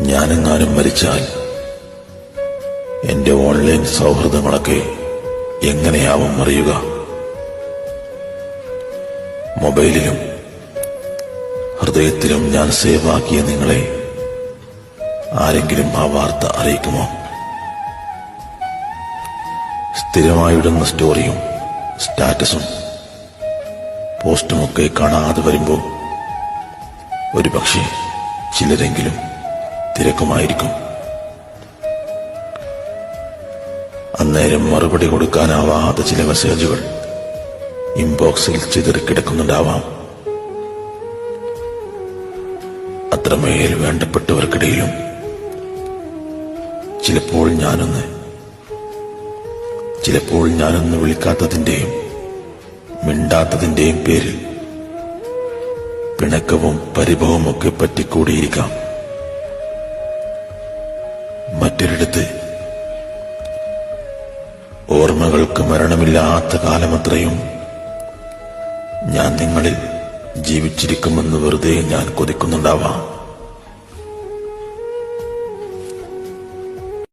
ഞാനെങ്ങാനും മരിച്ചാൽ എന്റെ ഓൺലൈൻ സൗഹൃദങ്ങളൊക്കെ എങ്ങനെയാവും അറിയുക? മൊബൈലിലും ഹൃദയത്തിലും ഞാൻ സേവാക്കിയ നിങ്ങളെ ആരെങ്കിലും ആ വാർത്ത അറിയിക്കുമോ? സ്ഥിരമായിടുന്ന സ്റ്റോറിയും സ്റ്റാറ്റസും പോസ്റ്റുമൊക്കെ കാണാതെ വരുമ്പോൾ ഒരുപക്ഷെ ചിലരെങ്കിലും തിരക്കുമായിരിക്കും. അന്നേരം മറുപടി കൊടുക്കാനാവാത്ത ചില മെസ്സേജുകൾ ഇൻബോക്സിൽ ചിതറിക്കിടക്കുന്നുണ്ടാവാം. അത്രമേൽ വേണ്ടപ്പെട്ടവർക്കിടയിലും ചിലപ്പോൾ ഞാനൊന്ന് വിളിക്കാത്തതിന്റെയും മിണ്ടാത്തതിന്റെയും പേരിൽ പിണക്കവും പരിഭവമൊക്കെ പറ്റിക്കൂടിയിരിക്കാം. മറ്റൊരിടത്ത് ഓർമ്മകൾക്ക് മരണമില്ലാത്ത കാലമത്രയും ഞാൻ നിങ്ങളിൽ ജീവിച്ചിരിക്കുമെന്ന് വെറുതെ ഞാൻ കൊതിക്കുന്നുണ്ടാവാം.